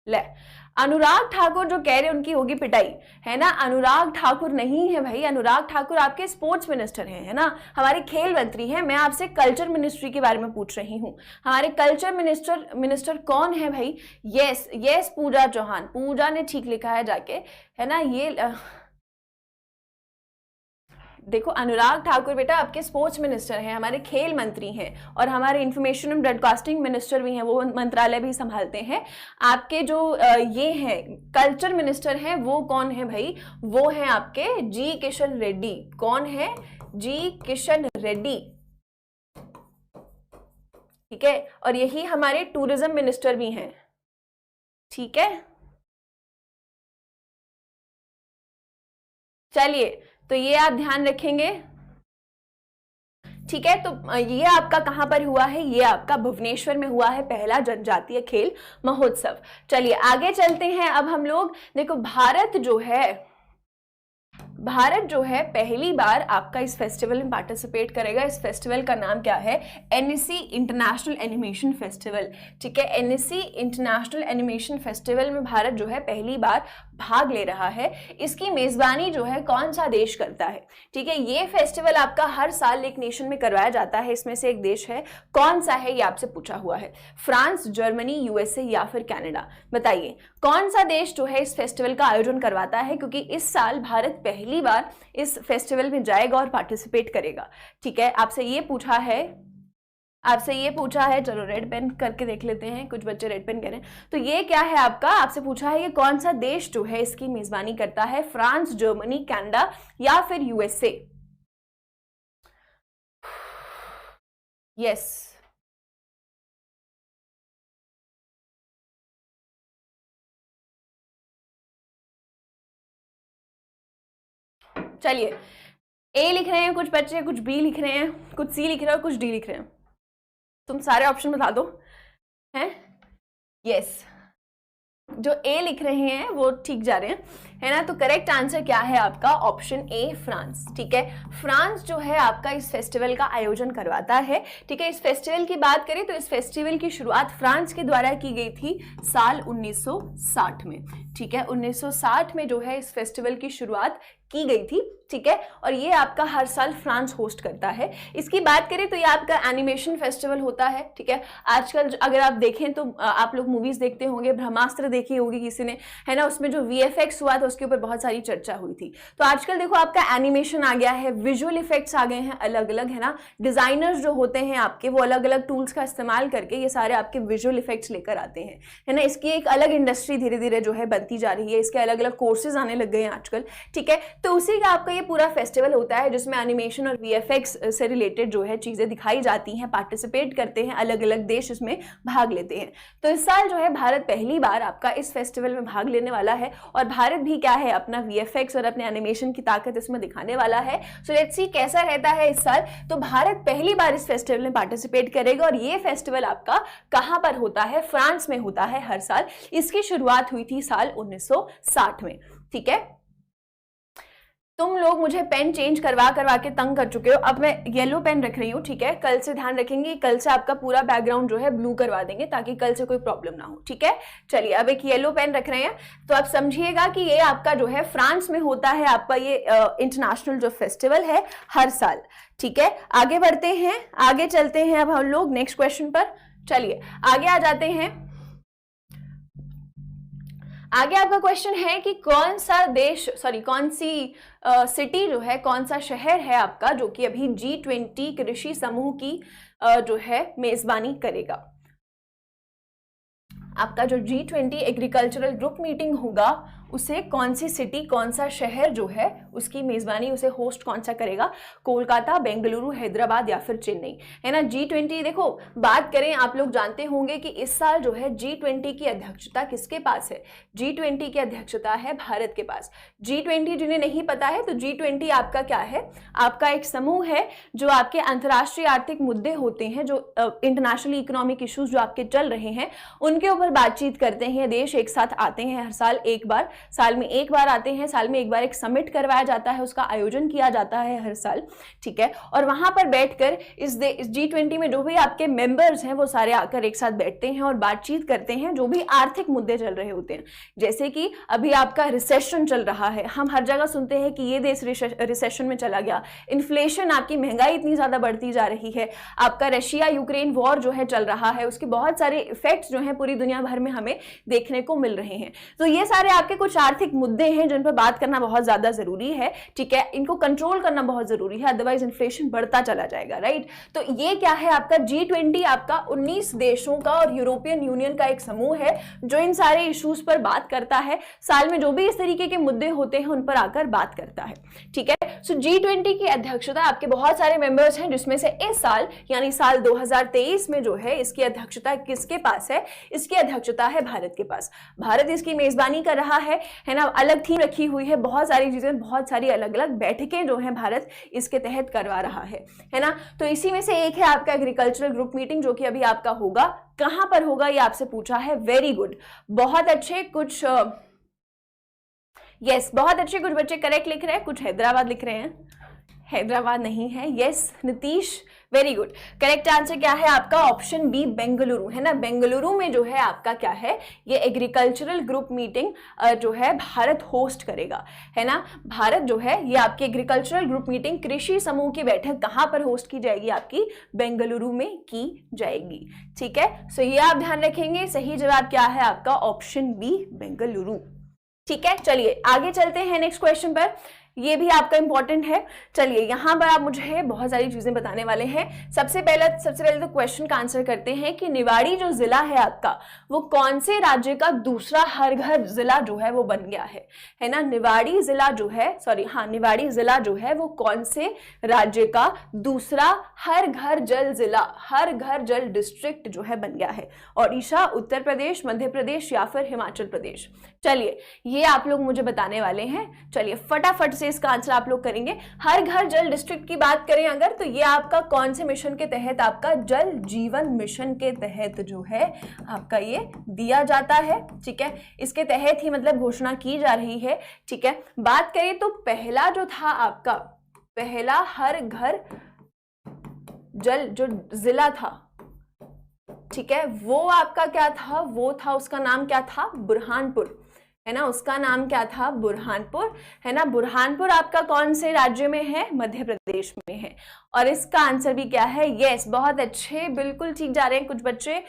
ले अनुराग ठाकुर जो कह रहे उनकी होगी पिटाई, है ना। अनुराग ठाकुर नहीं है भाई, अनुराग ठाकुर आपके स्पोर्ट्स मिनिस्टर हैं, है ना, हमारे खेल मंत्री हैं। मैं आपसे कल्चर मिनिस्ट्री के बारे में पूछ रही हूँ। हमारे कल्चर मिनिस्टर कौन है भाई? यस पूजा चौहान। पूजा ने ठीक लिखा है जाके, है ना। ये देखो, अनुराग ठाकुर बेटा आपके स्पोर्ट्स मिनिस्टर हैं, हमारे खेल मंत्री हैं, और हमारे इंफॉर्मेशन एंड ब्रॉडकास्टिंग मिनिस्टर भी हैं, वो मंत्रालय भी संभालते हैं। आपके जो ये हैं कल्चर मिनिस्टर हैं, वो कौन है भाई? वो हैं आपके जी किशन रेड्डी। कौन है? जी किशन रेड्डी। ठीक है, और यही हमारे टूरिज्म मिनिस्टर भी हैं। ठीक है, चलिए, तो ये आप ध्यान रखेंगे। ठीक है, तो ये आपका कहां पर हुआ है? ये आपका भुवनेश्वर में हुआ है पहला जनजातीय खेल महोत्सव। चलिए आगे चलते हैं। अब हम लोग देखो, भारत जो है पहली बार आपका इस फेस्टिवल में पार्टिसिपेट करेगा। इस फेस्टिवल का नाम क्या है? NSC international animation festival. ठीक है, NSC इंटरनेशनल एनिमेशन फेस्टिवल में भारत जो है पहली बार भाग ले रहा है। इसकी मेजबानी जो है कौन सा देश करता है? ठीक है, ये फेस्टिवल आपका हर साल एक नेशन में करवाया जाता है, इसमें से एक देश है, कौन सा है ये आपसे पूछा हुआ है। फ्रांस, जर्मनी, USA या फिर कनाडा? बताइए कौन सा देश जो है इस फेस्टिवल का आयोजन करवाता है, क्योंकि इस साल भारत पहली बार इस फेस्टिवल में जाएगा और पार्टिसिपेट करेगा। ठीक है, आपसे ये पूछा है, आपसे ये पूछा है, चलो रेड पेन करके देख लेते हैं, कुछ बच्चे रेड पेन करें। तो ये क्या है आपका, आपसे पूछा है कि कौन सा देश जो है इसकी मेजबानी करता है, फ्रांस, जर्मनी, कनाडा या फिर यूएसए। यस, चलिए ए लिख रहे हैं कुछ बच्चे, कुछ बी लिख रहे हैं, कुछ सी लिख रहे हैं और कुछ डी लिख रहे हैं। तुम सारे ऑप्शन बता दो हैं। यस, जो ए लिख रहे हैं वो ठीक जा रहे हैं, है ना। तो करेक्ट आंसर क्या है आपका, ऑप्शन ए, फ्रांस। ठीक है, फ्रांस जो है आपका इस फेस्टिवल का आयोजन करवाता है। ठीक है, इस फेस्टिवल की बात करें तो इस फेस्टिवल की शुरुआत फ्रांस के द्वारा की गई थी साल 1960 में। ठीक है, 1960 में जो है इस फेस्टिवल की शुरुआत की गई थी। ठीक है, और ये आपका हर साल फ्रांस होस्ट करता है। इसकी बात करें तो ये आपका एनिमेशन फेस्टिवल होता है। ठीक है, आजकल अगर आप देखें तो आप लोग मूवीज देखते होंगे, ब्रह्मास्त्र देखी होगी किसी ने, है ना। उसमें जो VFX हुआ था उसके ऊपर बहुत सारी चर्चा हुई थी। तो आजकल देखो आपका एनिमेशन आ गया है, विजुअल इफेक्ट्स आ गए हैं अलग अलग, है ना। डिजाइनर्स जो होते हैं आपके वो अलग अलग टूल्स का इस्तेमाल करके ये सारे आपके विजुअल इफेक्ट्स लेकर आते हैं, है ना। इसकी एक अलग इंडस्ट्री धीरे धीरे जो है बनती जा रही है, इसके अलग अलग कोर्सेज आने लग गए हैं आजकल। ठीक है, तो उसी का आपका ये पूरा फेस्टिवल होता है जिसमें एनिमेशन और VFX से रिलेटेड जो है चीजें दिखाई जाती हैं, पार्टिसिपेट करते हैं अलग अलग देश, इसमें भाग लेते हैं। तो इस साल जो है भारत पहली बार आपका इस फेस्टिवल में भाग लेने वाला है और भारत भी क्या है अपना VFX और अपने एनिमेशन की ताकत इसमें दिखाने वाला है। सो लेट्स सी कैसा रहता है इस साल। तो भारत पहली बार इस फेस्टिवल में पार्टिसिपेट करेगा और ये फेस्टिवल आपका कहां पर होता है, फ्रांस में होता है हर साल। इसकी शुरुआत हुई थी साल 1960 में। ठीक है, तुम लोग मुझे पेन चेंज करवा करवा के तंग कर चुके हो, अब मैं येलो पेन रख रही हूँ। ठीक है, कल से ध्यान रखेंगे, कल से आपका पूरा बैकग्राउंड जो है ब्लू करवा देंगे ताकि कल से कोई प्रॉब्लम ना हो। ठीक है, चलिए अब एक येलो पेन रख रहे हैं। तो आप समझिएगा कि ये आपका जो है फ्रांस में होता है आपका ये इंटरनेशनल जो फेस्टिवल है हर साल। ठीक है, आगे बढ़ते हैं, आगे चलते हैं अब हम लोग नेक्स्ट क्वेश्चन पर। चलिए आगे आ जाते हैं। आगे आपका क्वेश्चन है कि कौन सा देश, सॉरी कौन सी सिटी जो है, कौन सा शहर है आपका जो कि अभी G20 कृषि समूह की जो है मेजबानी करेगा। आपका जो G20 एग्रीकल्चरल ग्रुप मीटिंग होगा उसे कौन सी सिटी, कौन सा शहर जो है उसकी मेजबानी, उसे होस्ट कौन सा करेगा, कोलकाता, बेंगलुरु, हैदराबाद या फिर चेन्नई, है ना। G20 देखो बात करें, आप लोग जानते होंगे कि इस साल जो है G20 की अध्यक्षता किसके पास है, G20 की अध्यक्षता है भारत के पास। G20 जिन्हें नहीं पता है तो G20 आपका क्या है, आपका एक समूह है जो आपके अंतर्राष्ट्रीय आर्थिक मुद्दे होते हैं, जो इंटरनेशनल इकोनॉमिक इश्यूज जो आपके चल रहे हैं उनके ऊपर बातचीत करते हैं। देश एक साथ आते हैं हर साल एक बार, साल में एक बार आते हैं, साल में एक बार एक समिट करवाया जाता है, उसका आयोजन किया जाता है हर साल। ठीक है, और वहां पर बैठकर इस G20 में जो भी आपके मेंबर्स हैं वो सारे आकर एक साथ बैठते हैं और बातचीत करते हैं, जो भी आर्थिक मुद्दे चल रहे होते हैं। जैसे कि अभी आपका रिसेशन चल रहा है, हम हर जगह सुनते हैं कि ये देश रिसेशन में चला गया, इन्फ्लेशन, आपकी महंगाई इतनी ज्यादा बढ़ती जा रही है, आपका रशिया यूक्रेन वॉर जो है चल रहा है, उसके बहुत सारे इफेक्ट्स जो है पूरी दुनिया भर में हमें देखने को मिल रहे हैं। तो ये सारे आपके कुछ आर्थिक मुद्दे हैं जिन पर बात करना बहुत ज्यादा जरूरी है। ठीक है, इनको कंट्रोल करना बहुत जरूरी है, अदरवाइज इन्फ्लेशन बढ़ता चला जाएगा, राइट। तो ये क्या है आपका G20, आपका 19 देशों का और यूरोपियन यूनियन का एक समूह है जो इन सारे इश्यूज पर बात करता है, साल में जो भी इस तरीके के मुद्दे होते हैं उन पर आकर बात करता है। ठीक है, सो G20 की अध्यक्षता आपके बहुत सारे मेंबर्स हैं, जिसमें से इस साल यानी साल 2023 में जो है इसकी अध्यक्षता किसके पास है, इसकी अध्यक्षता है भारत के पास। भारत इसकी मेजबानी कर रहा है ना। अलग थीम रखी हुई है, बहुत सारी चीजें, बहुत सारी अलग अलग बैठकें जो है भारत इसके तहत करवा रहा है ना। तो इसी में से एक है आपका एग्रीकल्चरल ग्रुप मीटिंग जो कि अभी आपका होगा। कहां पर होगा ये आपसे पूछा है, वेरी गुड, बहुत अच्छे, कुछ यस बहुत अच्छे, कुछ बच्चे करेक्ट लिख रहे हैं, कुछ हैदराबाद लिख रहे हैं, हैदराबाद नहीं है। Yes Nitish, very good, correct answer क्या है आपका, ऑप्शन बी, बेंगलुरु, है ना। बेंगलुरु में जो है आपका क्या है, ये एग्रीकल्चरल ग्रुप मीटिंग जो है भारत होस्ट करेगा, है ना। भारत जो है ये आपकी एग्रीकल्चरल ग्रुप मीटिंग, कृषि समूह की बैठक कहां पर होस्ट की जाएगी, आपकी बेंगलुरु में की जाएगी। ठीक है, सो ये आप ध्यान रखेंगे, सही जवाब क्या है आपका, ऑप्शन बी, बेंगलुरु। ठीक है, चलिए आगे चलते हैं नेक्स्ट क्वेश्चन पर। ये भी आपका इंपॉर्टेंट है। चलिए यहाँ पर आप मुझे बहुत सारी चीजें बताने वाले हैं। सबसे पहले तो क्वेश्चन का आंसर करते हैं कि निवाड़ी जो जिला है आपका, वो कौन से राज्य का दूसरा हर घर जिला जो है वो बन गया है ना। निवाड़ी जिला जो है, निवाड़ी जिला जो है वो कौन से राज्य का दूसरा हर घर जल जिला, हर घर जल डिस्ट्रिक्ट जो है बन गया है। ओडिशा, उत्तर प्रदेश, मध्य प्रदेश या फिर हिमाचल प्रदेश। चलिए ये आप लोग मुझे बताने वाले हैं। चलिए फटाफट से इसका आंसर आप लोग करेंगे। हर घर जल डिस्ट्रिक्ट की बात करें अगर, तो ये आपका कौन से मिशन के तहत, आपका जल जीवन मिशन के तहत जो है आपका ये दिया जाता है। ठीक है, इसके तहत ही मतलब घोषणा की जा रही है। ठीक है, बात करें तो पहला जो था आपका, पहला हर घर जल जो जिला था, ठीक है, वो आपका क्या था, वो था, उसका नाम क्या था, बुरहानपुर, है ना। उसका नाम क्या था, बुरहानपुर, है ना। बुरहानपुर आपका कौन से राज्य में है, मध्य प्रदेश में है। और इसका आंसर भी क्या है, यस, बहुत अच्छे, बिल्कुल ठीक जा रहे हैं कुछ बच्चे।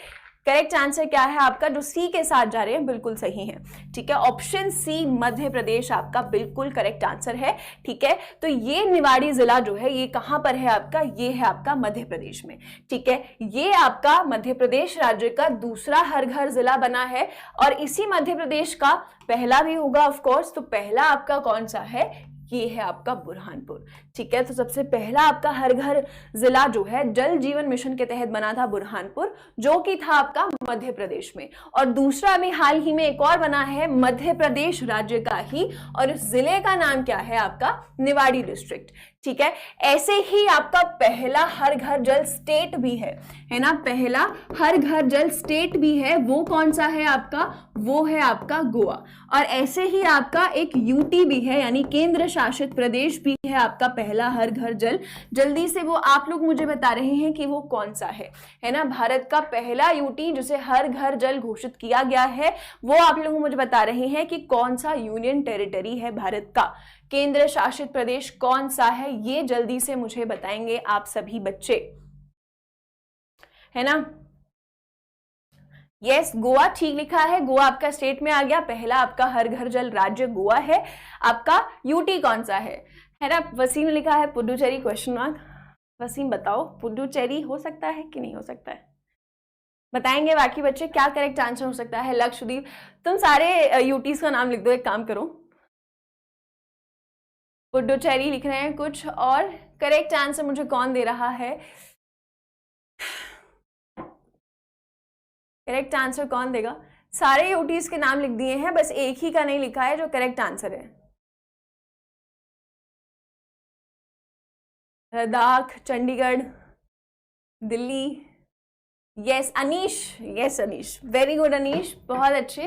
करेक्ट आंसर क्या है आपका, जो सी के साथ जा रहे हैं बिल्कुल सही है। ठीक है, ऑप्शन सी मध्य प्रदेश आपका बिल्कुल करेक्ट आंसर है। ठीक है, तो ये निवाड़ी जिला जो है ये कहां पर है आपका, ये है आपका मध्य प्रदेश में। ठीक है, ये आपका मध्य प्रदेश राज्य का दूसरा हर घर जिला बना है। और इसी मध्य प्रदेश का पहला भी होगा ऑफ कोर्स। तो पहला आपका कौन सा है, ये है आपका बुरहानपुर। ठीक है, तो सबसे पहला आपका हर घर जिला जो है जल जीवन मिशन के तहत बना था बुरहानपुर, जो कि था आपका मध्य प्रदेश में। और दूसरा अभी हाल ही में एक और बना है मध्य प्रदेश राज्य का ही, और इस जिले का नाम क्या है आपका, निवाड़ी डिस्ट्रिक्ट। ठीक है, ऐसे ही आपका पहला हर घर जल स्टेट भी है ना। पहला हर घर जल स्टेट भी है, वो कौन सा है आपका, वो है आपका गोवा। और ऐसे ही आपका एक यूटी भी है, यानी केंद्र शासित प्रदेश भी है आपका पहला हर घर जल। जल्दी से वो आप लोग मुझे बता रहे हैं कि वो कौन सा है ना। भारत का पहला यूटी जिसे हर घर जल घोषित किया गया है, वो आप लोग मुझे बता रहे हैं कि कौन सा यूनियन टेरिटरी है भारत का, केंद्र शासित प्रदेश कौन सा है, ये जल्दी से मुझे बताएंगे आप सभी बच्चे, है ना। यस, गोवा ठीक लिखा है, गोवा आपका स्टेट में आ गया। पहला आपका हर घर जल राज्य गोवा है। आपका यूटी कौन सा है ना। वसीम ने लिखा है पुडुचेरी क्वेश्चन मार्क। वसीम बताओ पुडुचेरी हो सकता है कि नहीं हो सकता है, बताएंगे बाकी बच्चे क्या करेक्ट आंसर हो सकता है। लक्षद्वीप, तुम सारे यूटीज का नाम लिख दो, एक काम करो। पुडुचेरी लिख रहे हैं कुछ, और करेक्ट आंसर मुझे कौन दे रहा है, करेक्ट आंसर कौन देगा। सारे यूटीज के नाम लिख दिए हैं, बस एक ही का नहीं लिखा है जो करेक्ट आंसर है। Ladakh, Chandigarh, Delhi. Yes Anish, yes Anish, very good Anish, बहुत अच्छे,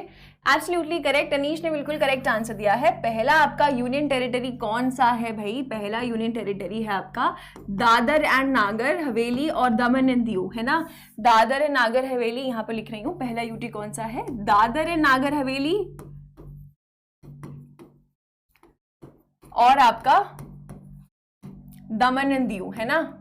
एब्सोल्युटली करेक्ट। अनीश ने बिल्कुल करेक्ट आंसर दिया है। पहला आपका यूनियन टेरिटरी कौन सा है भाई, पहला यूनियन टेरिटरी है आपका दादर एंड नागर हवेली और दमन एंड दीव, है ना। दादर एंड नागर हवेली, यहां पर लिख रही हूं, पहला यूटी कौन सा है, दादर एंड नागर हवेली और आपका दमन एंड दीव, है ना।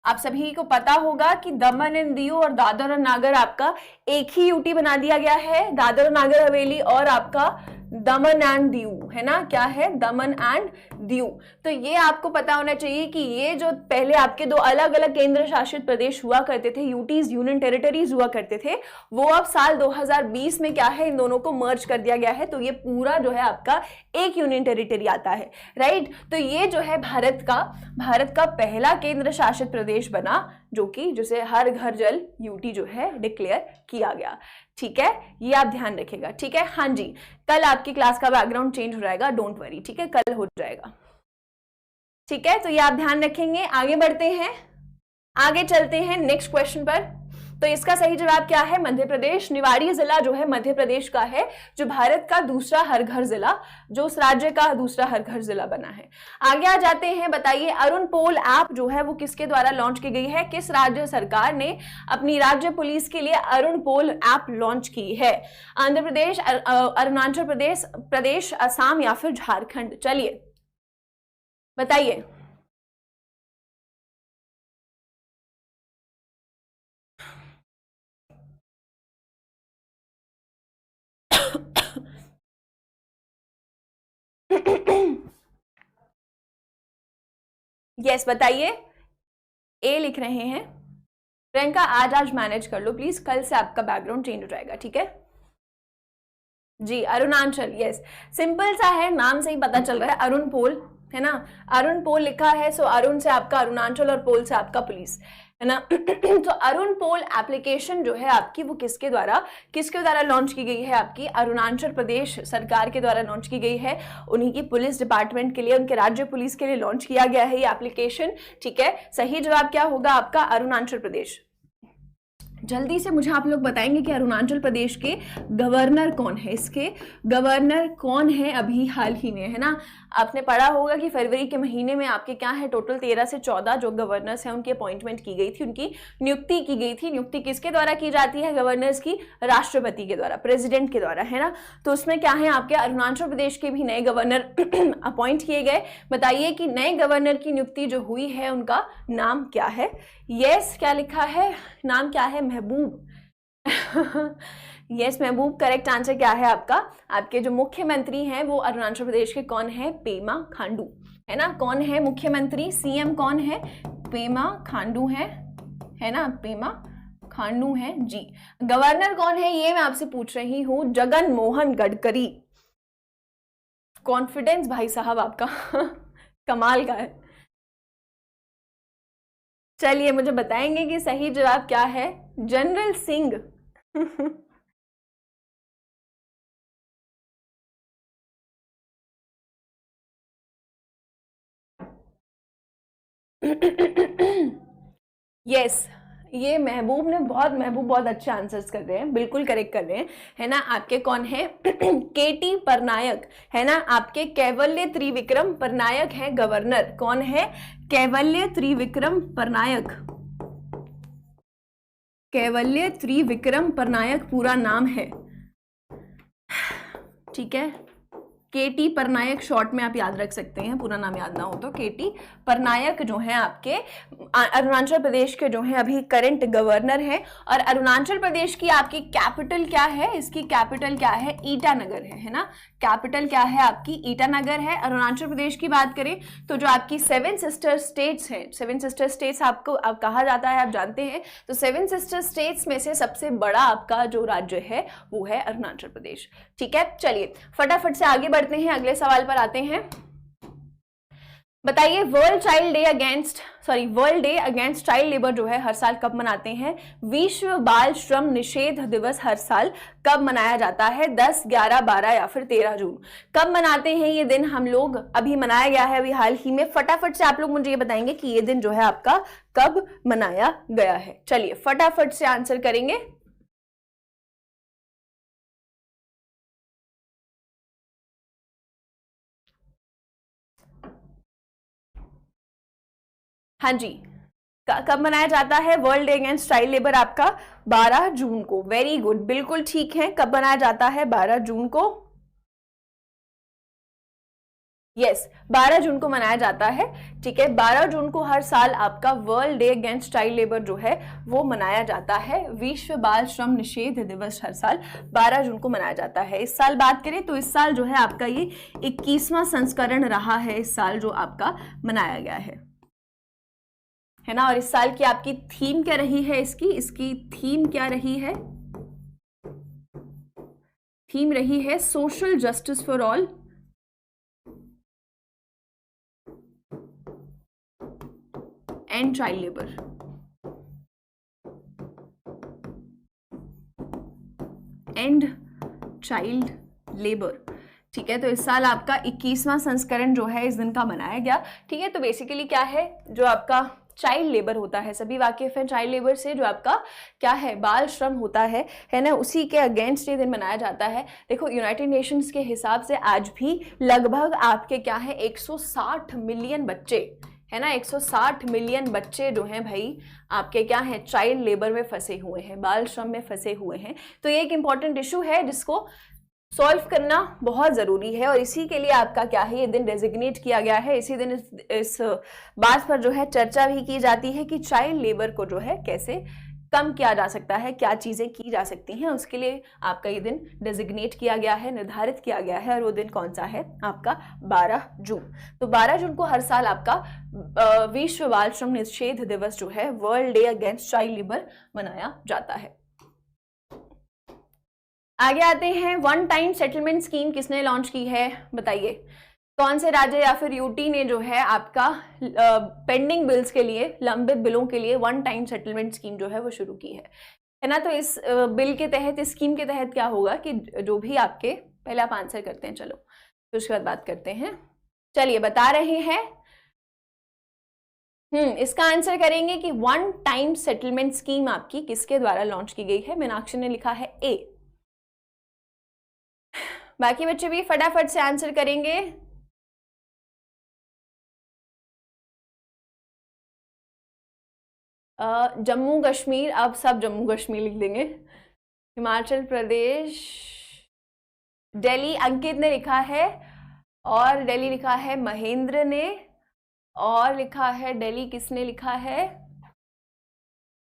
आप सभी को पता होगा कि दमन एंड दीव और दादर और नागर आपका एक ही यूटी बना दिया गया है, दादर और नागर हवेली और आपका दमन एंड दीव, है ना। क्या है, दमन एंड दीव। तो ये आपको पता होना चाहिए कि ये जो पहले आपके दो अलग अलग केंद्र शासित प्रदेश हुआ करते थे, यूटीज, यूनियन टेरिटरीज हुआ करते थे, वो अब साल 2020 में क्या है, इन दोनों को मर्ज कर दिया गया है। तो ये पूरा जो है आपका एक यूनियन टेरिटरी आता है, राइट। तो ये जो है भारत का पहला केंद्र शासित प्रदेश बना, जो कि जिसे हर घर जल यूटी जो है डिक्लेयर किया गया। ठीक है, ये आप ध्यान रखिएगा। ठीक है, हाँ जी, कल आपकी क्लास का बैकग्राउंड चेंज हो जाएगा, डोंट वरी। ठीक है, कल हो जाएगा। ठीक है, तो ये आप ध्यान रखेंगे। आगे बढ़ते हैं, आगे चलते हैं नेक्स्ट क्वेश्चन पर। तो इसका सही जवाब क्या है, मध्य प्रदेश। निवाड़ी जिला जो है मध्य प्रदेश का है, जो भारत का दूसरा हर घर जिला, जो उस राज्य का दूसरा हर घर जिला बना है। आगे आ जाते हैं, बताइए अरुण पोल ऐप जो है वो किसके द्वारा लॉन्च की गई है, किस राज्य सरकार ने अपनी राज्य पुलिस के लिए अरुण पोल ऐप लॉन्च की है। आंध्र प्रदेश, अरुणाचल प्रदेश, असम या फिर झारखंड। चलिए बताइए। यस बताइए, ए लिख रहे हैं। प्रियंका आज मैनेज कर लो प्लीज, कल से आपका बैकग्राउंड चेंज हो जाएगा, ठीक है जी। अरुणाचल, यस सिंपल सा है, नाम से ही पता चल रहा है, अरुण पोल है ना, अरुण पोल लिखा है, सो अरुण से आपका अरुणाचल और पोल से आपका पुलिस, है ना। तो अरुण पोल एप्लीकेशन जो है आपकी वो किसके द्वारा लॉन्च की गई है, आपकी अरुणाचल प्रदेश सरकार के द्वारा लॉन्च की गई है। उन्हीं की पुलिस डिपार्टमेंट के लिए, उनके राज्य पुलिस के लिए लॉन्च किया गया है ये एप्लीकेशन, ठीक है। सही जवाब क्या होगा आपका, अरुणाचल प्रदेश। जल्दी से मुझे आप लोग बताएंगे कि अरुणाचल प्रदेश के गवर्नर कौन है, इसके गवर्नर कौन है अभी हाल ही में, है ना। आपने पढ़ा होगा कि फरवरी के महीने में आपके क्या है, टोटल 13 से 14 जो गवर्नर्स हैं उनकी अपॉइंटमेंट की गई थी, उनकी नियुक्ति की गई थी। नियुक्ति किसके द्वारा की जाती है गवर्नर्स की, राष्ट्रपति के द्वारा, प्रेसिडेंट के द्वारा, है ना। तो उसमें क्या है आपके अरुणाचल प्रदेश के भी नए गवर्नर अपॉइंट किए गए। बताइए कि नए गवर्नर की नियुक्ति जो हुई है उनका नाम क्या है। यस क्या लिखा है, नाम क्या है, महबूब। यस महबूब, करेक्ट आंसर क्या है आपका। आपके जो मुख्यमंत्री हैं वो अरुणाचल प्रदेश के कौन है, पेमा खांडू, है ना। कौन है मुख्यमंत्री, सीएम कौन है, पेमा खांडू है ना, पेमा खांडू है जी। गवर्नर कौन है ये मैं आपसे पूछ रही हूं, जगन मोहन गडकरी। कॉन्फिडेंस भाई साहब आपका कमाल का है। चलिए मुझे बताएंगे कि सही जवाब क्या है, जनरल सिंह। यस ये महबूब बहुत अच्छे आंसर्स कर रहे हैं, बिल्कुल करेक्ट कर रहे हैं, है ना। आपके कौन है केटी परनायक, है ना। आपके कैवल्य त्रिविक्रम परनायक है गवर्नर, कौन है, कैवल्य त्रिविक्रम परनायक। कैवल्य त्रिविक्रम परनायक पूरा नाम है, ठीक है। केटी परनायक शॉर्ट में आप याद रख सकते हैं, पूरा नाम याद ना हो तो। केटी परनायक जो है आपके अरुणाचल प्रदेश के जो है अभी करंट गवर्नर है। और अरुणाचल प्रदेश की आपकी कैपिटल क्या है, इसकी कैपिटल क्या है, ईटानगर है ना। कैपिटल क्या है आपकी, ईटानगर है। अरुणाचल प्रदेश की बात करें तो जो आपकी 7 सिस्टर स्टेट्स हैं, 7 सिस्टर स्टेट्स आपको अब कहा जाता है, आप जानते हैं। तो 7 सिस्टर स्टेट्स में से सबसे बड़ा आपका जो राज्य है वो है अरुणाचल प्रदेश, ठीक है। चलिए फटाफट से आगे बढ़ते हैं, अगले सवाल पर आते हैं। बताइए world day against child labour जो है हर साल कब मनाते हैं। विश्व बाल श्रम निषेध दिवस हर साल कब मनाया जाता है, 10, 11, 12 या फिर 13 जून, कब मनाते हैं ये दिन हम लोग। अभी मनाया गया है अभी हाल ही में, फटाफट से आप लोग मुझे ये बताएंगे कि ये दिन जो है आपका कब मनाया गया है। चलिए फटाफट से आंसर करेंगे। हाँ जी, कब मनाया जाता है world day against child labour आपका 12 जून को। वेरी गुड, बिल्कुल ठीक है। कब मनाया जाता है, 12 जून को। यस 12 जून को मनाया जाता है, ठीक है। 12 जून को हर साल आपका world day against child labour जो है वो मनाया जाता है। विश्व बाल श्रम निषेध दिवस हर साल 12 जून को मनाया जाता है। इस साल बात करें तो इस साल जो है आपका ये 21वां संस्करण रहा है, इस साल जो आपका मनाया गया है ना। और इस साल की आपकी थीम क्या रही है, इसकी थीम क्या रही है, थीम रही है social justice for all and child labour. And child labour, ठीक है। तो इस साल आपका 21वां संस्करण जो है इस दिन का मनाया गया, ठीक है। तो बेसिकली क्या है, जो आपका चाइल्ड लेबर होता है, सभी वाकिफ हैं चाइल्ड लेबर से, जो आपका क्या है बाल श्रम होता है ना, उसी के अगेंस्ट ये दिन मनाया जाता है। देखो यूनाइटेड नेशंस के हिसाब से आज भी लगभग आपके क्या है 160 मिलियन बच्चे, है ना, 160 मिलियन बच्चे जो हैं भाई आपके क्या है चाइल्ड लेबर में फंसे हुए हैं, बाल श्रम में फंसे हुए हैं। तो ये एक इंपॉर्टेंट इशू है जिसको सॉल्व करना बहुत ज़रूरी है, और इसी के लिए आपका क्या है ये दिन डेजिग्नेट किया गया है। इसी दिन इस बात पर जो है चर्चा भी की जाती है कि चाइल्ड लेबर को जो है कैसे कम किया जा सकता है, क्या चीज़ें की जा सकती हैं, उसके लिए आपका ये दिन डिजिग्नेट किया गया है, निर्धारित किया गया है। और वो दिन कौन सा है आपका 12 जून। तो 12 जून को हर साल आपका विश्व बाल श्रम निषेध दिवस जो है, world day against child labour मनाया जाता है। आगे आते हैं, वन टाइम सेटलमेंट स्कीम किसने लॉन्च की है बताइए। कौन से राज्य या फिर यूटी ने जो है आपका पेंडिंग बिल्स के लिए, लंबित बिलों के लिए वन टाइम सेटलमेंट स्कीम जो है वो शुरू की है ना। तो इस बिल के तहत, इस स्कीम के तहत क्या होगा कि जो भी आपके, पहले आप आंसर करते हैं, चलो तो उसके बाद बात करते हैं। चलिए बता रहे हैं, इसका आंसर करेंगे कि वन टाइम सेटलमेंट स्कीम आपकी किसके द्वारा लॉन्च की गई है। मीनाक्षी ने लिखा है ए। बाकी बच्चे भी फटाफट से आंसर करेंगे। जम्मू कश्मीर, अब सब जम्मू कश्मीर लिख देंगे। हिमाचल प्रदेश, दिल्ली अंकित ने लिखा है, और दिल्ली लिखा है महेंद्र ने, और लिखा है दिल्ली, किसने लिखा है,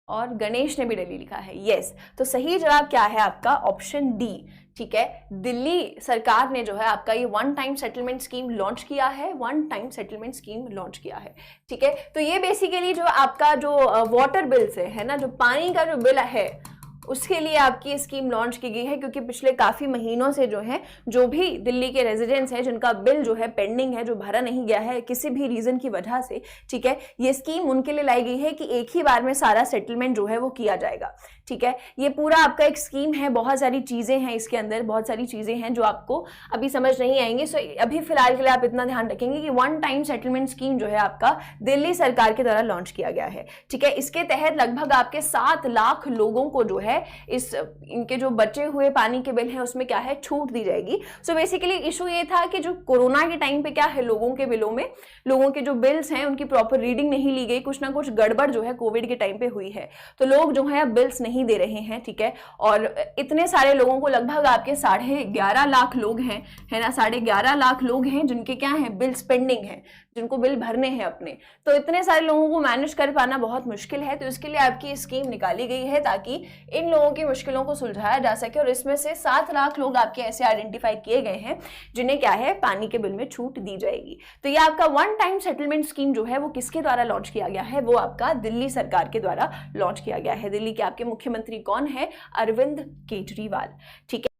और गणेश ने भी दिल्ली लिखा है। यस, तो सही जवाब क्या है आपका ऑप्शन डी। ठीक है, दिल्ली सरकार ने जो है आपका ये one time settlement scheme launch किया है, one time settlement scheme launch किया है। ठीक है, तो ये बेसिकली जो आपका जो वाटर बिल से है ना, जो पानी का जो बिल है, उसके लिए आपकी स्कीम लॉन्च की गई है, क्योंकि पिछले काफ़ी महीनों से जो है, जो भी दिल्ली के रेजिडेंट्स हैं जिनका बिल जो है पेंडिंग है, जो भरा नहीं गया है किसी भी रीज़न की वजह से, ठीक है, ये स्कीम उनके लिए लाई गई है कि एक ही बार में सारा सेटलमेंट जो है वो किया जाएगा। ठीक है, ये पूरा आपका एक स्कीम है, बहुत सारी चीज़ें हैं इसके अंदर, बहुत सारी चीज़ें हैं जो आपको अभी समझ नहीं आएंगी। सो अभी फिलहाल के लिए आप इतना ध्यान रखेंगे कि वन टाइम सेटलमेंट स्कीम जो है आपका दिल्ली सरकार के द्वारा लॉन्च किया गया है। ठीक है, इसके तहत लगभग आपके 7 लाख लोगों को जो है इनके जो बचे हुए पानी के बिल हैं उसमें क्या है, छूट दी जाएगी। सो बेसिकली इशू ये था कि जो कोरोना के टाइम पे क्या है, लोगों के बिलों में, लोगों के जो बिल्स हैं उनकी प्रॉपर रीडिंग नहीं ली गई, कुछ ना कुछ गड़बड़ जो है कोविड के टाइम पे हुई है, तो लोग जो है अब बिल्स नहीं दे रहे हैं। ठीक है, और इतने सारे लोगों को, लगभग आपके 11.5 लाख लोग हैं, है ना, 11.5 लाख लोग हैं जिनके क्या है, बिल्स पेंडिंग है, जिनको बिल भरने हैं अपने। तो इतने सारे लोगों को मैनेज कर पाना बहुत मुश्किल है, तो इसके लिए आपकी स्कीम निकाली गई है ताकि इन लोगों की मुश्किलों को सुलझाया जा सके। और इसमें से 7 लाख लोग आपके ऐसे आइडेंटिफाई किए गए हैं जिन्हें क्या है, पानी के बिल में छूट दी जाएगी। तो ये आपका वन टाइम सेटलमेंट स्कीम जो है वो किसके द्वारा लॉन्च किया गया है, वो आपका दिल्ली सरकार के द्वारा लॉन्च किया गया है। दिल्ली के आपके मुख्यमंत्री कौन है, अरविंद केजरीवाल। ठीक है।